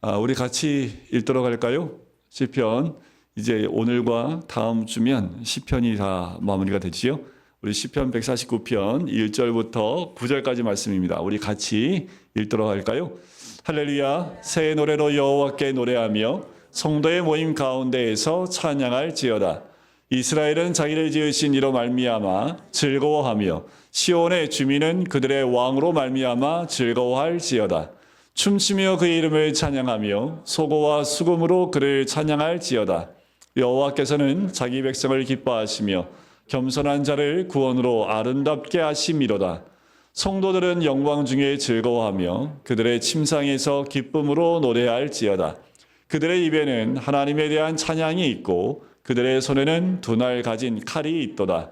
우리 같이 읽도록 할까요? 시편. 이제 오늘과 다음 주면 시편이 다 마무리가 되지요. 우리 시편 149편 1절부터 9절까지 말씀입니다. 우리 같이 읽도록 할까요? 할렐루야. 새 노래로 여호와께 노래하며 성도의 모임 가운데에서 찬양할지어다. 이스라엘은 자기를 지으신 이로 말미암아 즐거워하며 시온의 주민은 그들의 왕으로 말미암아 즐거워할지어다. 춤추며 그의 이름을 찬양하며 소고와 수금으로 그를 찬양할지어다. 여호와께서는 자기 백성을 기뻐하시며 겸손한 자를 구원으로 아름답게 하심이로다. 성도들은 영광 중에 즐거워하며 그들의 침상에서 기쁨으로 노래할지어다. 그들의 입에는 하나님에 대한 찬양이 있고 그들의 손에는 두 날 가진 칼이 있도다.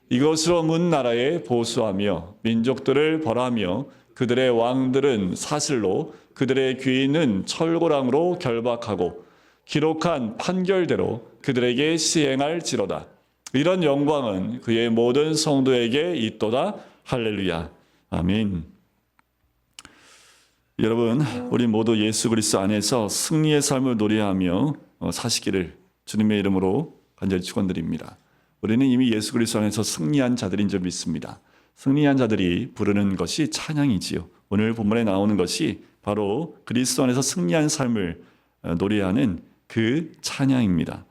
이것으로 문 나라에 보수하며 민족들을 벌하며 그들의 왕들은 사슬로 그들의 귀인은 철고랑으로 결박하고 기록한 판결대로 그들에게 시행할지로다. 이런 영광은 그의 모든 성도에게 있도다. 할렐루야. 아멘. 여러분, 우리 모두 예수 그리스도 안에서 승리의 삶을 노래하며 사시기를 주님의 이름으로 간절히 축원드립니다. 우리는 이미 예수 그리스도 안에서 승리한 자들인 줄 믿습니다. 승리한 자들이 부르는 것이 찬양이지요. 오늘 본문에 나오는 것이 바로 그리스도 안에서 승리한 삶을 노래하는 그 찬양입니다.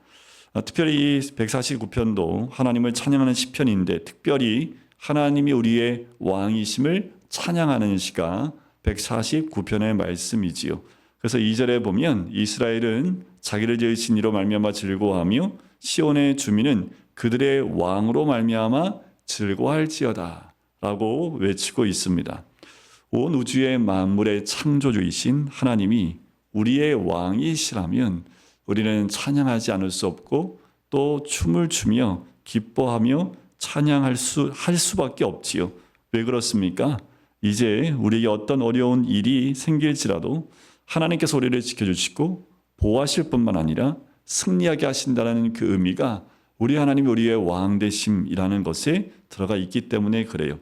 특별히 이 149편도 하나님을 찬양하는 시편인데 특별히 하나님이 우리의 왕이심을 찬양하는 시가 149편의 말씀이지요. 그래서 2절에 보면 이스라엘은 자기를 지으신 이로 말미암아 즐거워하며 시온의 주민은 그들의 왕으로 말미암아 즐거워할지어다 라고 외치고 있습니다. 온 우주의 만물의 창조주이신 하나님이 우리의 왕이시라면 우리는 찬양하지 않을 수 없고 또 춤을 추며 기뻐하며 찬양할 수밖에 없지요. 왜 그렇습니까? 이제 우리에게 어떤 어려운 일이 생길지라도 하나님께서 우리를 지켜주시고 보호하실 뿐만 아니라 승리하게 하신다는 그 의미가 우리 하나님이 우리의 왕 되심이라는 것에 들어가 있기 때문에 그래요.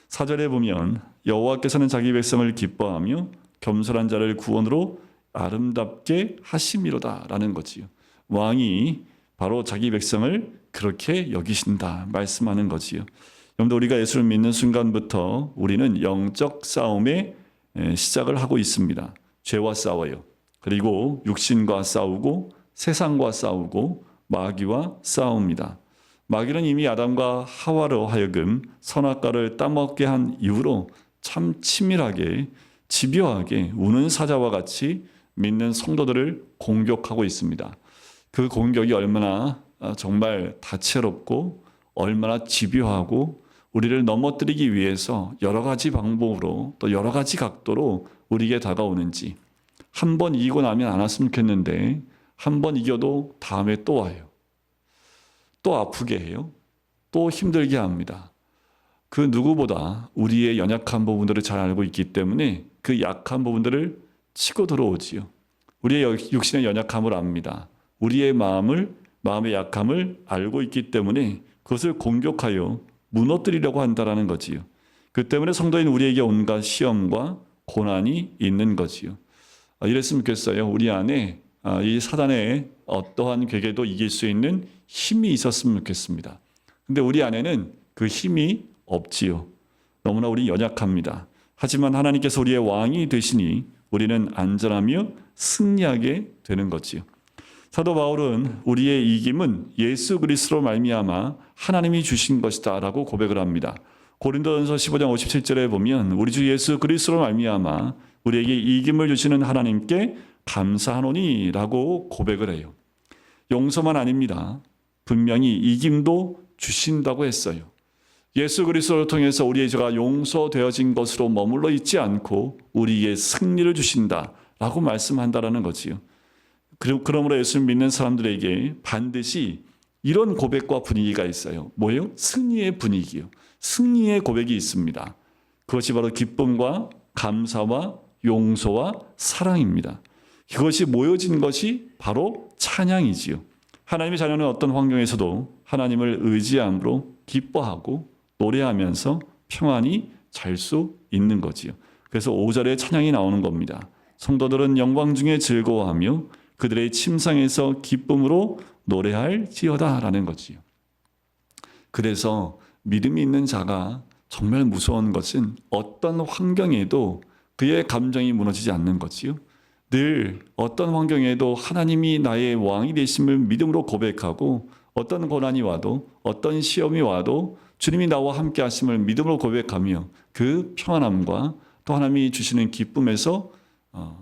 4절에 보면 여호와께서는 자기 백성을 기뻐하며 겸손한 자를 구원으로 아름답게 하심이로다 라는 거지요. 왕이 바로 자기 백성을 그렇게 여기신다 말씀하는 거지요. 여러분들 우리가 예수를 믿는 순간부터 우리는 영적 싸움의 시작을 하고 있습니다. 죄와 싸워요. 그리고 육신과 싸우고 세상과 싸우고 마귀와 싸웁니다. 마귀는 이미 아담과 하와로 하여금 선악과를 따먹게 한 이후로 참 치밀하게 집요하게 우는 사자와 같이 믿는 성도들을 공격하고 있습니다. 그 공격이 얼마나 정말 다채롭고 얼마나 집요하고 우리를 넘어뜨리기 위해서 여러 가지 방법으로 또 여러 가지 각도로 우리에게 다가오는지 한 번 이기고 나면 안 왔으면 좋겠는데 한 번 이겨도 다음에 또 와요. 또 아프게 해요. 또 힘들게 합니다. 그 누구보다 우리의 연약한 부분들을 잘 알고 있기 때문에 그 약한 부분들을 치고 들어오지요. 우리의 육신의 연약함을 압니다. 우리의 마음의 약함을 알고 있기 때문에 그것을 공격하여 무너뜨리려고 한다는 거지요. 그 때문에 성도인 우리에게 온갖 시험과 고난이 있는 거지요. 이랬으면 좋겠어요. 우리 안에 이 사단의 어떠한 괴계도 이길 수 있는 힘이 있었으면 좋겠습니다. 근데 우리 안에는 그 힘이 없지요. 너무나 우리 연약합니다. 하지만 하나님께서 우리의 왕이 되시니 우리는 안전하며 승리하게 되는 거지요. 사도 바울은 우리의 이김은 예수 그리스도로 말미암아 하나님이 주신 것이다라고 고백을 합니다. 고린도전서 15장 57절에 보면 우리 주 예수 그리스도로 말미암아 우리에게 이김을 주시는 하나님께 감사하노니라고 고백을 해요. 용서만 아닙니다. 분명히 이김도 주신다고 했어요. 예수 그리스도를 통해서 우리의 죄가 용서되어진 것으로 머물러 있지 않고 우리에게 승리를 주신다라고 말씀한다라는 거지요. 그러므로 예수를 믿는 사람들에게 반드시 이런 고백과 분위기가 있어요. 뭐예요? 승리의 분위기요. 승리의 고백이 있습니다. 그것이 바로 기쁨과 감사와 용서와 사랑입니다. 그것이 모여진 것이 바로 찬양이지요. 하나님의 자녀는 어떤 환경에서도 하나님을 의지함으로 기뻐하고 노래하면서 평안히 잘 수 있는 거지요. 그래서 5절에 찬양이 나오는 겁니다. 성도들은 영광 중에 즐거워하며 그들의 침상에서 기쁨으로 노래할지어다라는 거지요. 그래서 믿음이 있는 자가 정말 무서운 것은 어떤 환경에도 그의 감정이 무너지지 않는 거지요. 늘 어떤 환경에도 하나님이 나의 왕이 되심을 믿음으로 고백하고 어떤 고난이 와도 어떤 시험이 와도 주님이 나와 함께 하심을 믿음으로 고백하며 그 평안함과 또 하나님이 주시는 기쁨에서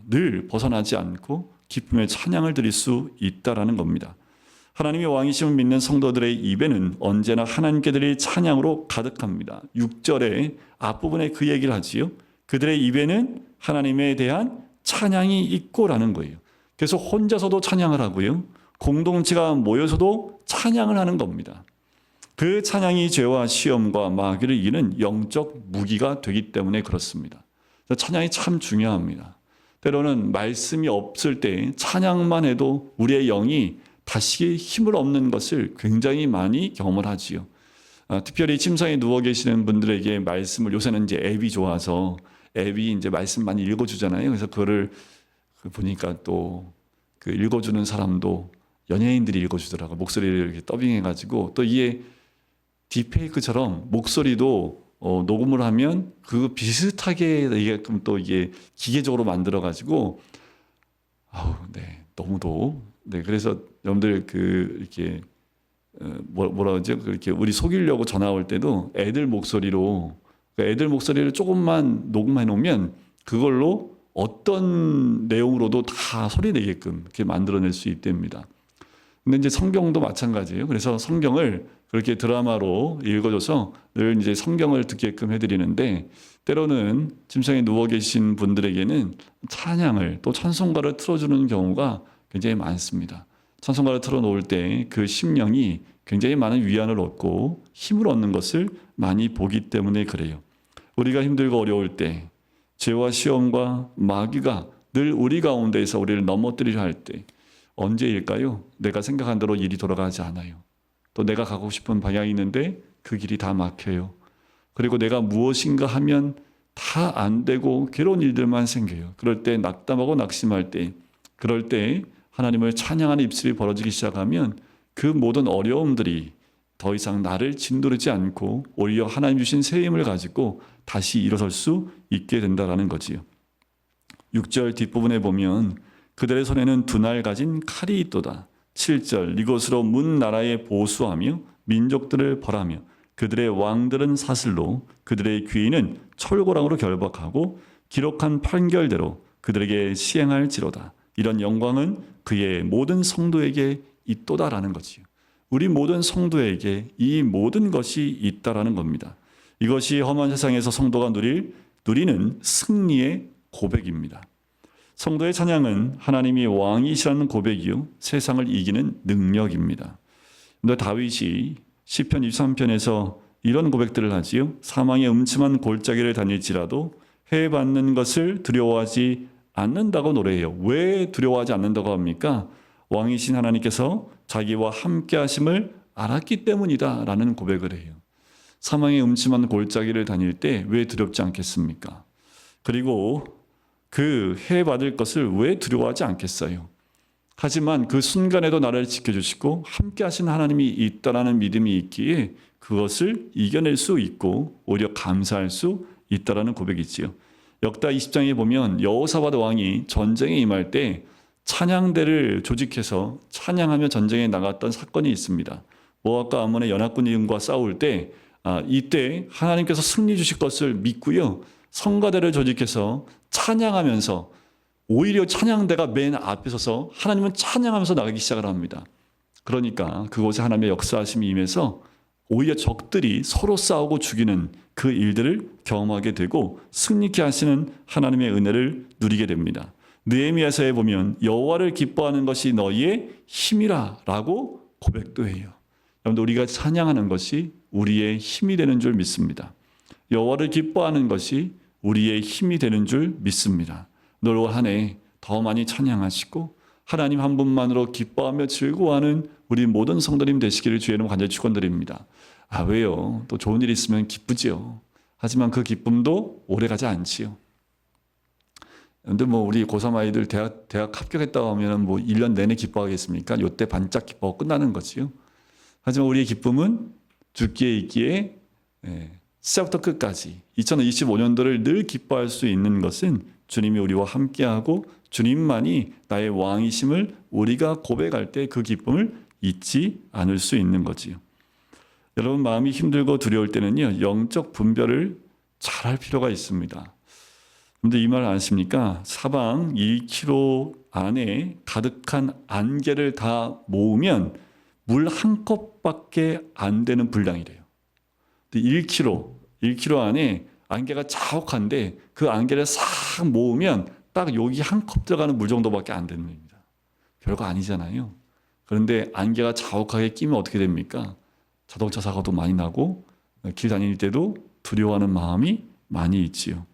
늘 벗어나지 않고 기쁨의 찬양을 드릴 수 있다라는 겁니다. 하나님의 왕이심을 믿는 성도들의 입에는 언제나 하나님께 드릴 찬양으로 가득합니다. 6절의 앞부분에 그 얘기를 하지요. 그들의 입에는 하나님에 대한 찬양이 있고라는 거예요. 그래서 혼자서도 찬양을 하고요. 공동체가 모여서도 찬양을 하는 겁니다. 그 찬양이 죄와 시험과 마귀를 이기는 영적 무기가 되기 때문에 그렇습니다. 찬양이 참 중요합니다. 때로는 말씀이 없을 때 찬양만 해도 우리의 영이 다시 힘을 얻는 것을 굉장히 많이 경험을 하지요. 특별히 침상에 누워 계시는 분들에게 말씀을 요새는 이제 앱이 좋아서 앱이 이제 말씀 많이 읽어주잖아요. 그래서 그거를 보니까 또 그 읽어주는 사람도 연예인들이 읽어주더라고요. 목소리를 이렇게 더빙해가지고 또 이게 딥페이크처럼 목소리도 녹음을 하면 그 비슷하게 이게 또 이게 기계적으로 만들어가지고 너무도 그래서 여러분들 이렇게 뭐라 그러죠? 그렇게 우리 속이려고 전화 올 때도 애들 목소리를 조금만 녹음해 놓으면 그걸로 어떤 내용으로도 다 소리 내게끔 이렇게 만들어낼 수 있답니다. 근데 이제 성경도 마찬가지예요. 그래서 성경을 그렇게 드라마로 읽어줘서 늘 이제 성경을 듣게끔 해드리는데 때로는 침상에 누워 계신 분들에게는 찬양을 또 찬송가를 틀어주는 경우가 굉장히 많습니다. 찬송가를 틀어놓을 때 그 심령이 굉장히 많은 위안을 얻고 힘을 얻는 것을 많이 보기 때문에 그래요. 우리가 힘들고 어려울 때 죄와 시험과 마귀가 늘 우리 가운데에서 우리를 넘어뜨리려 할 때 언제일까요? 내가 생각한 대로 일이 돌아가지 않아요. 또 내가 가고 싶은 방향이 있는데 그 길이 다 막혀요. 그리고 내가 무엇인가 하면 다 안 되고 괴로운 일들만 생겨요. 그럴 때 낙담하고 낙심할 때 그럴 때 하나님을 찬양하는 입술이 벌어지기 시작하면 그 모든 어려움들이 더 이상 나를 짓누르지 않고 오히려 하나님 주신 새 힘을 가지고 다시 일어설 수 있게 된다는 거지요. 6절 뒷부분에 보면 그들의 손에는 두 날 가진 칼이 있도다. 7절 이것으로 문 나라에 보수하며 민족들을 벌하며 그들의 왕들은 사슬로 그들의 귀인은 철고랑으로 결박하고 기록한 판결대로 그들에게 시행할지로다. 이런 영광은 그의 모든 성도에게 있도다라는 거지요. 우리 모든 성도에게 이 모든 것이 있다라는 겁니다. 이것이 험한 세상에서 성도가 누리는 승리의 고백입니다. 성도의 찬양은 하나님이 왕이시라는 고백이요 세상을 이기는 능력입니다. 다윗이 시편 23편에서 이런 고백들을 하지요. 사망의 음침한 골짜기를 다닐지라도 해받는 것을 두려워하지 않는다고 노래해요. 왜 두려워하지 않는다고 합니까? 왕이신 하나님께서 자기와 함께 하심을 알았기 때문이다 라는 고백을 해요. 사망의 음침한 골짜기를 다닐 때 왜 두렵지 않겠습니까? 그리고 그 해받을 것을 왜 두려워하지 않겠어요? 하지만 그 순간에도 나를 지켜주시고 함께 하신 하나님이 있다라는 믿음이 있기에 그것을 이겨낼 수 있고 오히려 감사할 수 있다라는 고백이지요. 역다 20장에 보면 여호사밧 왕이 전쟁에 임할 때 찬양대를 조직해서 찬양하며 전쟁에 나갔던 사건이 있습니다. 모압과 암몬의 연합군과 싸울 때 이때 하나님께서 승리 주실 것을 믿고요. 성가대를 조직해서 찬양하면서 오히려 찬양대가 맨 앞에 서서 하나님은 찬양하면서 나가기 시작을 합니다. 그러니까 그곳에 하나님의 역사하심이 임해서 오히려 적들이 서로 싸우고 죽이는 그 일들을 경험하게 되고 승리케 하시는 하나님의 은혜를 누리게 됩니다. 느헤미야서에 보면 여호와를 기뻐하는 것이 너희의 힘이라 라고 고백도 해요. 여러분들 우리가 찬양하는 것이 우리의 힘이 되는 줄 믿습니다. 여호와를 기뻐하는 것이 우리의 힘이 되는 줄 믿습니다. 올 한 해 더 많이 찬양하시고 하나님 한 분만으로 기뻐하며 즐거워하는 우리 모든 성도님 되시기를 주의 이름으로 간절히 축원드립니다. 왜요? 또 좋은 일이 있으면 기쁘지요. 하지만 그 기쁨도 오래가지 않지요. 근데 뭐 우리 고3 아이들 대학 합격했다고 하면은 뭐 1년 내내 기뻐하겠습니까? 요때 반짝 기뻐하고 끝나는 거지요. 하지만 우리의 기쁨은 죽기에 있기에 시작부터 끝까지 2025년도를 늘 기뻐할 수 있는 것은 주님이 우리와 함께하고 주님만이 나의 왕이심을 우리가 고백할 때 그 기쁨을 잊지 않을 수 있는 거지요. 여러분 마음이 힘들고 두려울 때는요. 영적 분별을 잘할 필요가 있습니다. 근데 이 말 아십니까? 사방 1km 안에 가득한 안개를 다 모으면 물 한 컵밖에 안 되는 분량이래요. 1km 안에 안개가 자욱한데 그 안개를 싹 모으면 딱 여기 한 컵 들어가는 물 정도밖에 안 됩니다. 별거 아니잖아요. 그런데 안개가 자욱하게 끼면 어떻게 됩니까? 자동차 사고도 많이 나고 길 다닐 때도 두려워하는 마음이 많이 있지요.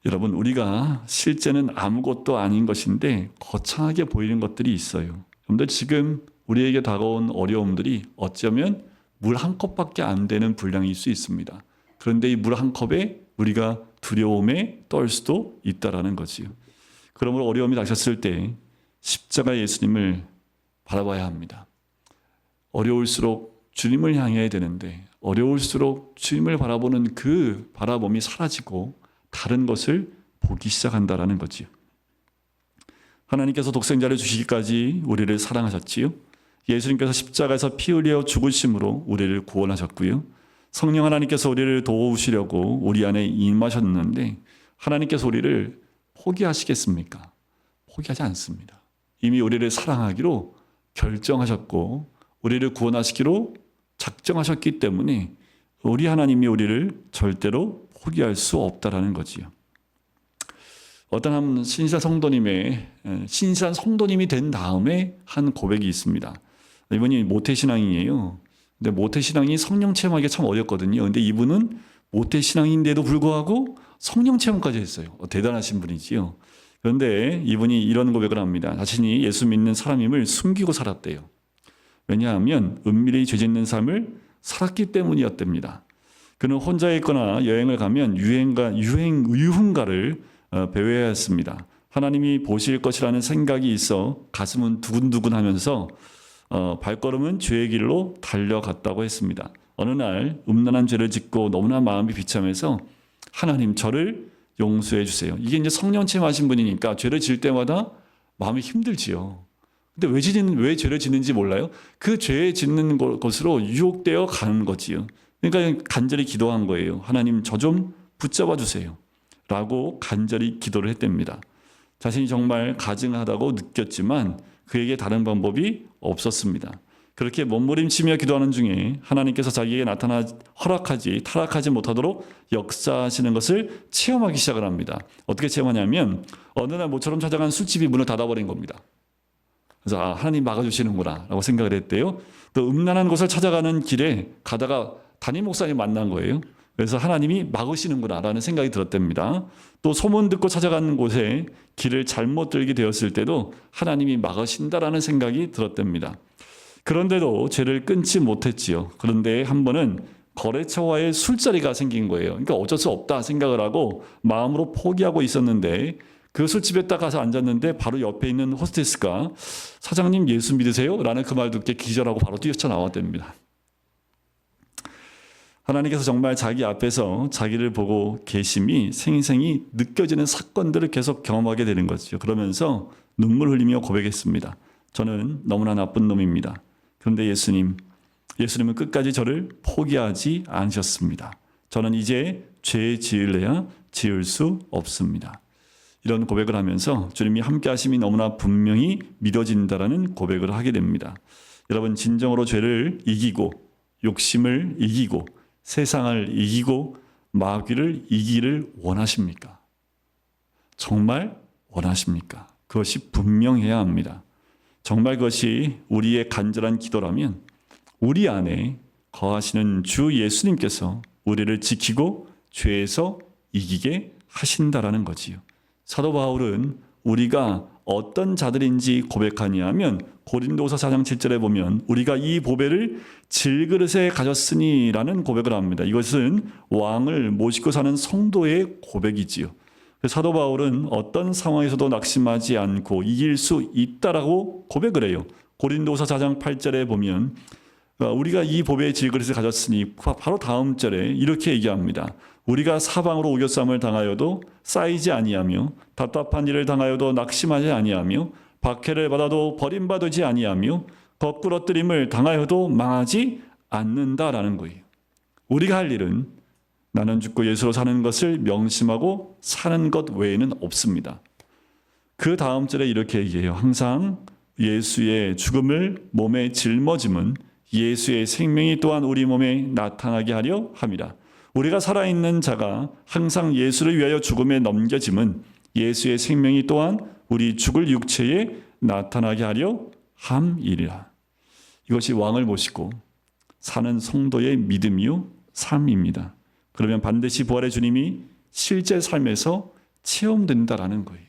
여러분 우리가 실제는 아무것도 아닌 것인데 거창하게 보이는 것들이 있어요. 여러분들 지금 우리에게 다가온 어려움들이 어쩌면 물 한 컵밖에 안 되는 분량일 수 있습니다. 그런데 이 물 한 컵에 우리가 두려움에 떨 수도 있다라는 거지요. 그러므로 어려움이 닥쳤을 때 십자가 예수님을 바라봐야 합니다. 어려울수록 주님을 향해야 되는데 어려울수록 주님을 바라보는 그 바라봄이 사라지고 다른 것을 보기 시작한다라는 거지요. 하나님께서 독생자를 주시기까지 우리를 사랑하셨지요. 예수님께서 십자가에서 피 흘려 죽으심으로 우리를 구원하셨고요. 성령 하나님께서 우리를 도우시려고 우리 안에 임하셨는데 하나님께서 우리를 포기하시겠습니까? 포기하지 않습니다. 이미 우리를 사랑하기로 결정하셨고 우리를 구원하시기로 작정하셨기 때문에 우리 하나님이 우리를 절대로 포기할 수 없다라는 거지요. 어떤 한 신실한 성도님이 된 다음에 한 고백이 있습니다. 이분이 모태신앙이에요. 근데 모태신앙이 성령 체험하기가 참 어렵거든요. 근데 이분은 모태신앙인데도 불구하고 성령 체험까지 했어요. 대단하신 분이지요. 그런데 이분이 이런 고백을 합니다. 자신이 예수 믿는 사람임을 숨기고 살았대요. 왜냐하면 은밀히 죄 짓는 삶을 살았기 때문이었답니다. 그는 혼자 있거나 여행을 가면 유흥가를 배회해야 했습니다. 하나님이 보실 것이라는 생각이 있어 가슴은 두근두근하면서 발걸음은 죄의 길로 달려갔다고 했습니다. 어느 날 음란한 죄를 짓고 너무나 마음이 비참해서 하나님 저를 용서해 주세요. 이게 이제 성령 체험하신 분이니까 죄를 지을 때마다 마음이 힘들지요. 근데 왜 죄를 짓는지 몰라요? 그 죄 짓는 것으로 유혹되어 가는 거지요. 그러니까 간절히 기도한 거예요. 하나님 저 좀 붙잡아 주세요. 라고 간절히 기도를 했답니다. 자신이 정말 가증하다고 느꼈지만 그에게 다른 방법이 없었습니다. 그렇게 몸부림치며 기도하는 중에 하나님께서 자기에게 타락하지 못하도록 역사하시는 것을 체험하기 시작을 합니다. 어떻게 체험하냐면 어느 날 모처럼 찾아간 술집이 문을 닫아버린 겁니다. 그래서 하나님 막아주시는구나 라고 생각을 했대요. 또 음란한 곳을 찾아가는 길에 가다가 담임 목사님 만난 거예요. 그래서 하나님이 막으시는구나 라는 생각이 들었답니다. 또 소문 듣고 찾아가는 곳에 길을 잘못 들게 되었을 때도 하나님이 막으신다라는 생각이 들었답니다. 그런데도 죄를 끊지 못했지요. 그런데 한 번은 거래처와의 술자리가 생긴 거예요. 그러니까 어쩔 수 없다 생각을 하고 마음으로 포기하고 있었는데 그 술집에 딱 가서 앉았는데 바로 옆에 있는 호스테스가 사장님 예수 믿으세요? 라는 그 말 듣게 기절하고 바로 뛰쳐나왔답니다. 하나님께서 정말 자기 앞에서 자기를 보고 계심이 생생히 느껴지는 사건들을 계속 경험하게 되는 거죠. 그러면서 눈물 흘리며 고백했습니다. 저는 너무나 나쁜 놈입니다. 그런데 예수님은 끝까지 저를 포기하지 않으셨습니다. 저는 이제 죄 지을래야 지을 수 없습니다. 이런 고백을 하면서 주님이 함께 하심이 너무나 분명히 믿어진다라는 고백을 하게 됩니다. 여러분 진정으로 죄를 이기고 욕심을 이기고 세상을 이기고 마귀를 이기를 원하십니까? 정말 원하십니까? 그것이 분명해야 합니다. 정말 그것이 우리의 간절한 기도라면 우리 안에 거하시는 주 예수님께서 우리를 지키고 죄에서 이기게 하신다라는 거지요. 사도 바울은 우리가 어떤 자들인지 고백하니 하면 고린도서 4장 7절에 보면 우리가 이 보배를 질그릇에 가졌으니 라는 고백을 합니다. 이것은 왕을 모시고 사는 성도의 고백이지요. 사도 바울은 어떤 상황에서도 낙심하지 않고 이길 수 있다라고 고백을 해요. 고린도서 4장 8절에 보면 우리가 이 보배의 질그릇을 가졌으니 바로 다음 절에 이렇게 얘기합니다. 우리가 사방으로 우겨쌈을 당하여도 쌓이지 아니하며 답답한 일을 당하여도 낙심하지 아니하며 박해를 받아도 버림받지 아니하며 거꾸러뜨림을 당하여도 망하지 않는다라는 거예요. 우리가 할 일은 나는 죽고 예수로 사는 것을 명심하고 사는 것 외에는 없습니다. 그 다음 절에 이렇게 얘기해요. 항상 예수의 죽음을 몸에 짊어짐은 예수의 생명이 또한 우리 몸에 나타나게 하려 함이라. 우리가 살아있는 자가 항상 예수를 위하여 죽음에 넘겨짐은 예수의 생명이 또한 우리 죽을 육체에 나타나게 하려 함이라. 이것이 왕을 모시고 사는 성도의 믿음이요 삶입니다. 그러면 반드시 부활의 주님이 실제 삶에서 체험된다라는 거예요.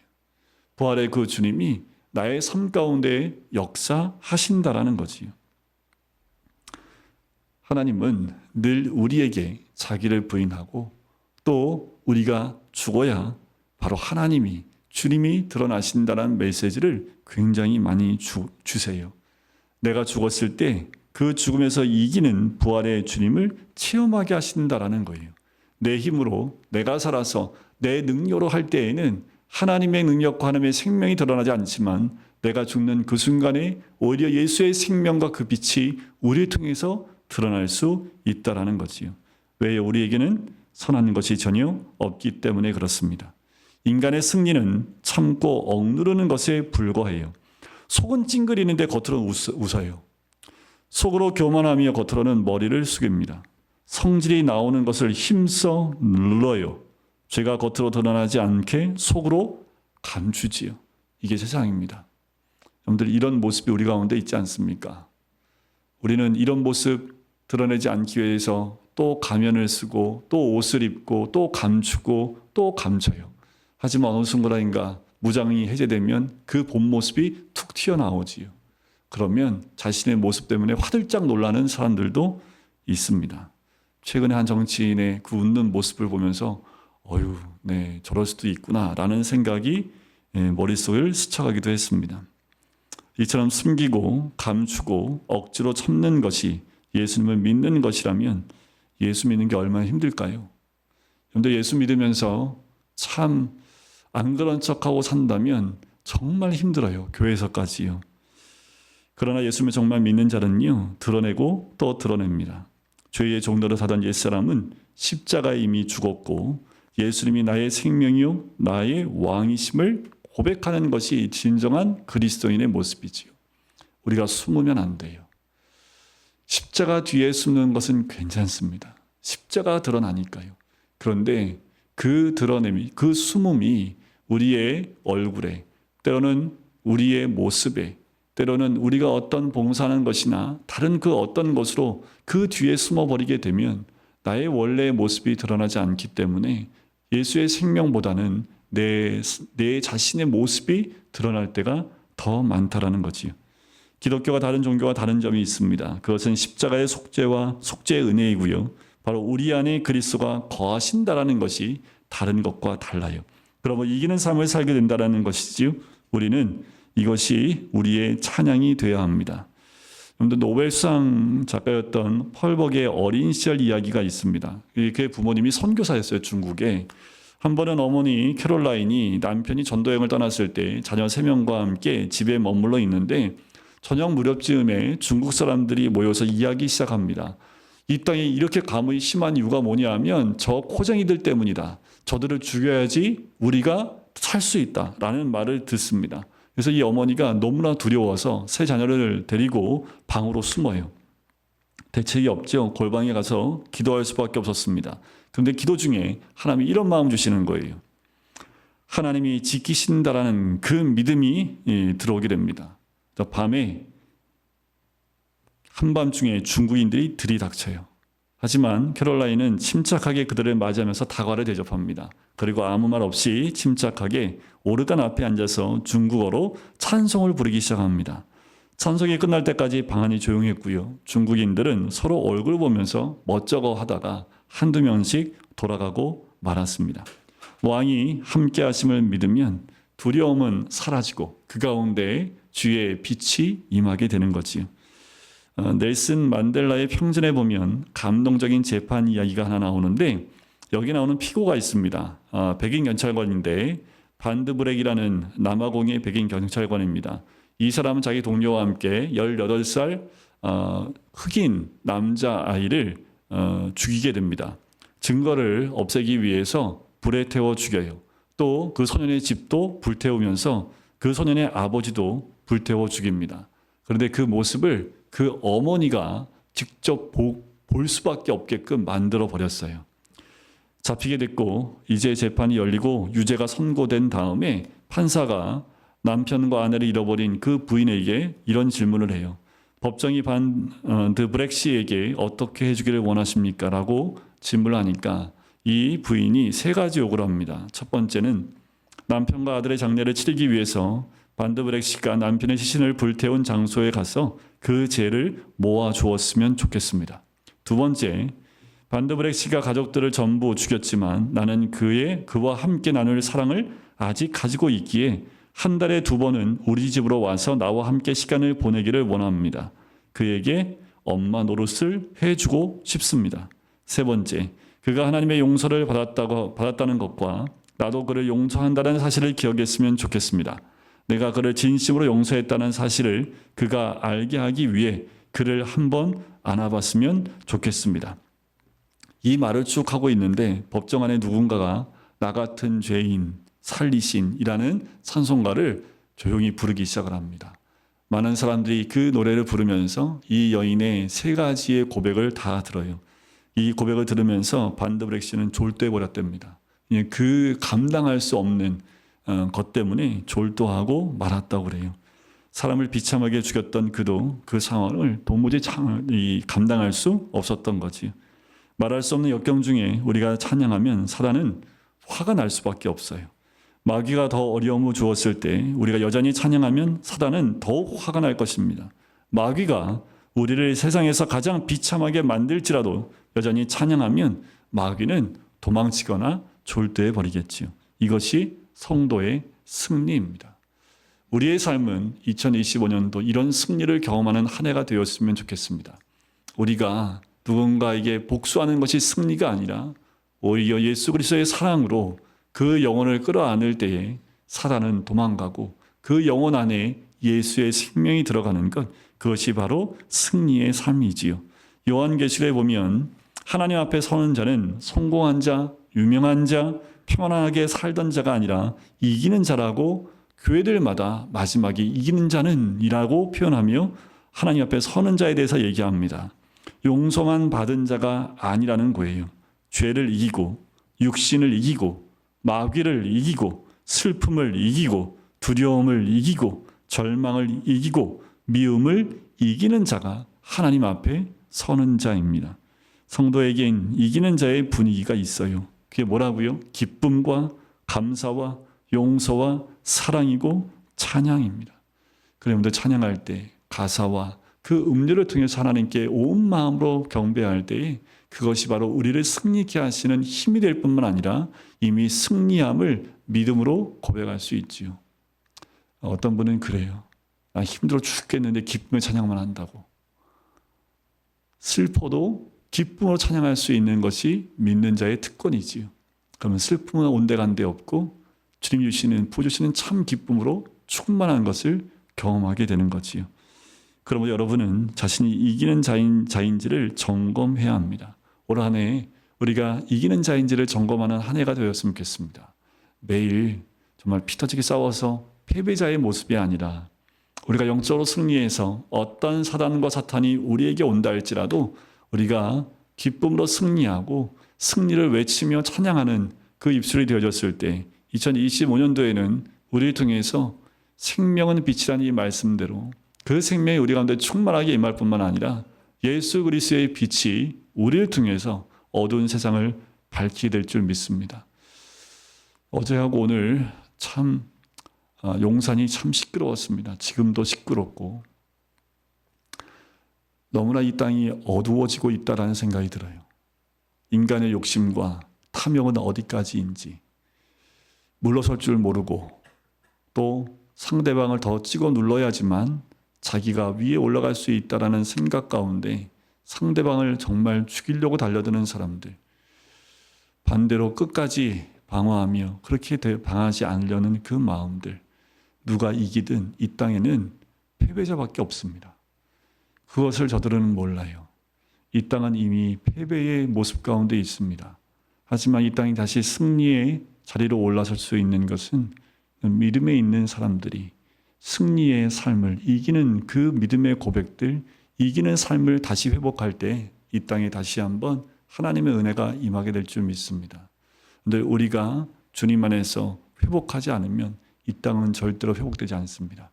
부활의 그 주님이 나의 삶 가운데 역사하신다라는 거지요. 하나님은 늘 우리에게 자기를 부인하고 또 우리가 죽어야 바로 하나님이 주님이 드러나신다는 메시지를 굉장히 많이 주세요. 내가 죽었을 때 그 죽음에서 이기는 부활의 주님을 체험하게 하신다라는 거예요. 내 힘으로 내가 살아서 내 능력으로 할 때에는 하나님의 능력과 하나님의 생명이 드러나지 않지만 내가 죽는 그 순간에 오히려 예수의 생명과 그 빛이 우리를 통해서 드러날 수 있다라는 거지요. 왜? 우리에게는 선한 것이 전혀 없기 때문에 그렇습니다. 인간의 승리는 참고 억누르는 것에 불과해요. 속은 찡그리는데 겉으로는 웃어요. 속으로 교만하며 겉으로는 머리를 숙입니다. 성질이 나오는 것을 힘써 눌러요. 죄가 겉으로 드러나지 않게 속으로 감추지요. 이게 세상입니다. 여러분들 이런 모습이 우리 가운데 있지 않습니까? 우리는 이런 모습 드러내지 않기 위해서 또 가면을 쓰고 또 옷을 입고 또 감추고 또 감춰요. 하지만 어느 순간인가 무장이 해제되면 그 본 모습이 툭 튀어나오지요. 그러면 자신의 모습 때문에 화들짝 놀라는 사람들도 있습니다. 최근에 한 정치인의 그 웃는 모습을 보면서 네, 저럴 수도 있구나라는 생각이 머릿속을 스쳐가기도 했습니다. 이처럼 숨기고 감추고 억지로 참는 것이 예수님을 믿는 것이라면 예수 믿는 게 얼마나 힘들까요? 그런데 예수 믿으면서 참 안 그런 척하고 산다면 정말 힘들어요. 교회에서까지요. 그러나 예수님을 정말 믿는 자는요, 드러내고 또 드러냅니다. 죄의 종노릇 하던 옛사람은 십자가에 이미 죽었고 예수님이 나의 생명이요 나의 왕이심을 고백하는 것이 진정한 그리스도인의 모습이지요. 우리가 숨으면 안 돼요. 십자가 뒤에 숨는 것은 괜찮습니다. 십자가가 드러나니까요. 그런데 그 드러냄이, 그 숨음이 우리의 얼굴에, 때로는 우리의 모습에, 때로는 우리가 어떤 봉사하는 것이나 다른 그 어떤 것으로 그 뒤에 숨어버리게 되면 나의 원래의 모습이 드러나지 않기 때문에 예수의 생명보다는 내 자신의 모습이 드러날 때가 더 많다라는 거지요. 기독교가 다른 종교와 다른 점이 있습니다. 그것은 십자가의 속죄와 속죄의 은혜이고요. 바로 우리 안에 그리스도가 거하신다라는 것이 다른 것과 달라요. 그러면 이기는 삶을 살게 된다라는 것이지요. 우리는 이것이 우리의 찬양이 되어야 합니다. 노벨 수상 작가였던 펄벅의 어린 시절 이야기가 있습니다. 그의 부모님이 선교사였어요. 중국에. 한 번은 어머니 캐롤라인이 남편이 전도여행을 떠났을 때 자녀 3명과 함께 집에 머물러 있는데 저녁 무렵쯤에 중국 사람들이 모여서 이야기 시작합니다. 이 땅에 이렇게 가뭄이 심한 이유가 뭐냐 하면 저 코쟁이들 때문이다. 저들을 죽여야지 우리가 살 수 있다라는 말을 듣습니다. 그래서 이 어머니가 너무나 두려워서 세 자녀를 데리고 방으로 숨어요. 대책이 없죠. 골방에 가서 기도할 수밖에 없었습니다. 그런데 기도 중에 하나님이 이런 마음 주시는 거예요. 하나님이 지키신다라는 그 믿음이 들어오게 됩니다. 밤에 한밤중에 중국인들이 들이닥쳐요. 하지만 캐롤라인은 침착하게 그들을 맞이하면서 다과를 대접합니다. 그리고 아무 말 없이 침착하게 오르간 앞에 앉아서 중국어로 찬송을 부르기 시작합니다. 찬송이 끝날 때까지 방안이 조용했고요. 중국인들은 서로 얼굴 보면서 멋쩍어 하다가 한두 명씩 돌아가고 말았습니다. 왕이 함께 하심을 믿으면 두려움은 사라지고 그 가운데 주의 빛이 임하게 되는 거지요. 넬슨 만델라의 평전에 보면 감동적인 재판 이야기가 하나 나오는데 여기 나오는 피고가 있습니다. 백인 경찰관인데 반드브렉이라는 남아공의 백인 경찰관입니다. 이 사람은 자기 동료와 함께 18살 흑인 남자아이를 죽이게 됩니다. 증거를 없애기 위해서 불에 태워 죽여요. 또 그 소년의 집도 불태우면서 그 소년의 아버지도 불태워 죽입니다. 그런데 그 모습을 그 어머니가 직접 볼 수밖에 없게끔 만들어 버렸어요. 잡히게 됐고 이제 재판이 열리고 유죄가 선고된 다음에 판사가 남편과 아내를 잃어버린 그 부인에게 이런 질문을 해요. 법정이 반드브렉 씨에게 어떻게 해주기를 원하십니까? 라고 질문을 하니까 이 부인이 3가지 요구를 합니다. 첫 번째는 남편과 아들의 장례를 치르기 위해서 반드브렉 씨가 남편의 시신을 불태운 장소에 가서 그 죄를 모아 주었으면 좋겠습니다. 두 번째, 반드브렉 씨가 가족들을 전부 죽였지만 나는 그와 함께 나눌 사랑을 아직 가지고 있기에 한 달에 2번은 우리 집으로 와서 나와 함께 시간을 보내기를 원합니다. 그에게 엄마 노릇을 해주고 싶습니다. 세 번째, 그가 하나님의 용서를 받았다는 것과 나도 그를 용서한다는 사실을 기억했으면 좋겠습니다. 내가 그를 진심으로 용서했다는 사실을 그가 알게 하기 위해 그를 한번 안아봤으면 좋겠습니다. 이 말을 쭉 하고 있는데 법정 안에 누군가가 나 같은 죄인 살리신이라는 찬송가를 조용히 부르기 시작을 합니다. 많은 사람들이 그 노래를 부르면서 이 여인의 3가지의 고백을 다 들어요. 이 고백을 들으면서 반드브렉 씨는 졸도해버렸답니다. 그 감당할 수 없는 것 때문에 졸도하고 말았다고 그래요. 사람을 비참하게 죽였던 그도 그 상황을 도무지 감당할 수 없었던 거지. 말할 수 없는 역경 중에 우리가 찬양하면 사단은 화가 날 수밖에 없어요. 마귀가 더 어려움을 주었을 때 우리가 여전히 찬양하면 사단은 더욱 화가 날 것입니다. 마귀가 우리를 세상에서 가장 비참하게 만들지라도 여전히 찬양하면 마귀는 도망치거나 졸도해 버리겠지요. 이것이 성도의 승리입니다. 우리의 삶은 2025년도 이런 승리를 경험하는 한 해가 되었으면 좋겠습니다. 우리가 누군가에게 복수하는 것이 승리가 아니라 오히려 예수 그리스도의 사랑으로 그 영혼을 끌어안을 때에 사단은 도망가고 그 영혼 안에 예수의 생명이 들어가는 것, 그것이 바로 승리의 삶이지요. 요한계시록에 보면 하나님 앞에 서는 자는 성공한 자, 유명한 자, 평안하게 살던 자가 아니라 이기는 자라고 교회들마다 마지막에 이기는 자는 이라고 표현하며 하나님 앞에 서는 자에 대해서 얘기합니다. 용서만 받은 자가 아니라는 거예요. 죄를 이기고 육신을 이기고 마귀를 이기고 슬픔을 이기고 두려움을 이기고 절망을 이기고 미움을 이기는 자가 하나님 앞에 서는 자입니다. 성도에겐 이기는 자의 분위기가 있어요. 그게 뭐라고요? 기쁨과 감사와 용서와 사랑이고 찬양입니다. 그런데 찬양할 때 가사와 그 음료를 통해서 하나님께 온 마음으로 경배할 때에 그것이 바로 우리를 승리케 하시는 힘이 될 뿐만 아니라 이미 승리함을 믿음으로 고백할 수 있지요. 어떤 분은 그래요. 나 힘들어 죽겠는데 기쁨의 찬양만 한다고. 슬퍼도 기쁨으로 찬양할 수 있는 것이 믿는 자의 특권이지요. 그러면 슬픔은 온데간데 없고 주님 주시는 부어주시는 참 기쁨으로 충만한 것을 경험하게 되는 거지요. 그러면 여러분은 자신이 이기는 자인지를 점검해야 합니다. 올 한 해 우리가 이기는 자인지를 점검하는 한 해가 되었으면 좋겠습니다. 매일 정말 피 터지게 싸워서 패배자의 모습이 아니라 우리가 영적으로 승리해서 어떤 사단과 사탄이 우리에게 온다 할지라도 우리가 기쁨으로 승리하고 승리를 외치며 찬양하는 그 입술이 되어졌을 때 2025년도에는 우리를 통해서 생명은 빛이라는 이 말씀대로 그 생명이 우리 가운데 충만하게 임할 뿐만 아니라 예수 그리스도의 빛이 우리를 통해서 어두운 세상을 밝히게 될 줄 믿습니다. 어제하고 오늘 참 용산이 참 시끄러웠습니다. 지금도 시끄럽고 너무나 이 땅이 어두워지고 있다라는 생각이 들어요. 인간의 욕심과 탐욕은 어디까지인지, 물러설 줄 모르고 또 상대방을 더 찍어 눌러야지만 자기가 위에 올라갈 수 있다라는 생각 가운데 상대방을 정말 죽이려고 달려드는 사람들, 반대로 끝까지 방어하며 그렇게 방하지 않으려는 그 마음들, 누가 이기든 이 땅에는 패배자밖에 없습니다. 그것을 저들은 몰라요. 이 땅은 이미 패배의 모습 가운데 있습니다. 하지만 이 땅이 다시 승리의 자리로 올라설 수 있는 것은 믿음에 있는 사람들이 승리의 삶을, 이기는 그 믿음의 고백들, 이기는 삶을 다시 회복할 때 이 땅에 다시 한번 하나님의 은혜가 임하게 될 줄 믿습니다. 그런데 우리가 주님 안에서 회복하지 않으면 이 땅은 절대로 회복되지 않습니다.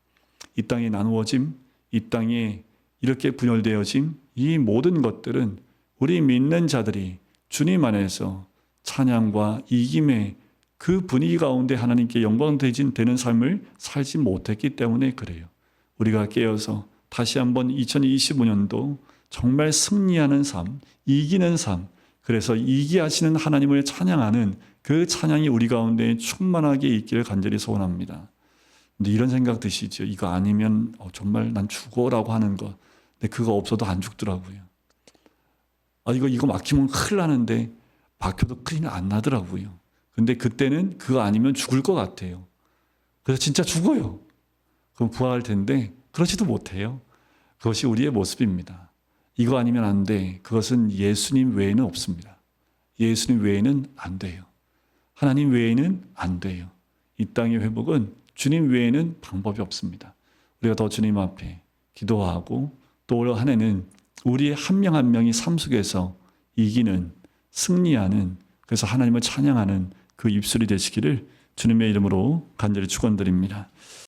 이 땅의 나누어짐, 이 땅에 이렇게 분열되어짐, 이 모든 것들은 우리 믿는 자들이 주님 안에서 찬양과 이김의 그 분위기 가운데 하나님께 영광 되는 삶을 살지 못했기 때문에 그래요. 우리가 깨어서 다시 한번 2025년도 정말 승리하는 삶, 이기는 삶, 그래서 이기하시는 하나님을 찬양하는 그 찬양이 우리 가운데 충만하게 있기를 간절히 소원합니다. 근데 이런 생각 드시죠? 이거 아니면 정말 난 죽어라고 하는 거. 근데 그거 없어도 안 죽더라고요. 이거 막히면 큰일 나는데 막혀도 큰일 안 나더라고요. 근데 그때는 그거 아니면 죽을 것 같아요. 그래서 진짜 죽어요. 그럼 부활할 텐데 그러지도 못해요. 그것이 우리의 모습입니다. 이거 아니면 안 돼. 그것은 예수님 외에는 없습니다. 예수님 외에는 안 돼요. 하나님 외에는 안 돼요. 이 땅의 회복은 주님 외에는 방법이 없습니다. 우리가 더 주님 앞에 기도하고 또 올 한 해는 우리 한 명 한 명이 삶 속에서 이기는, 승리하는, 그래서 하나님을 찬양하는 그 입술이 되시기를 주님의 이름으로 간절히 축원드립니다.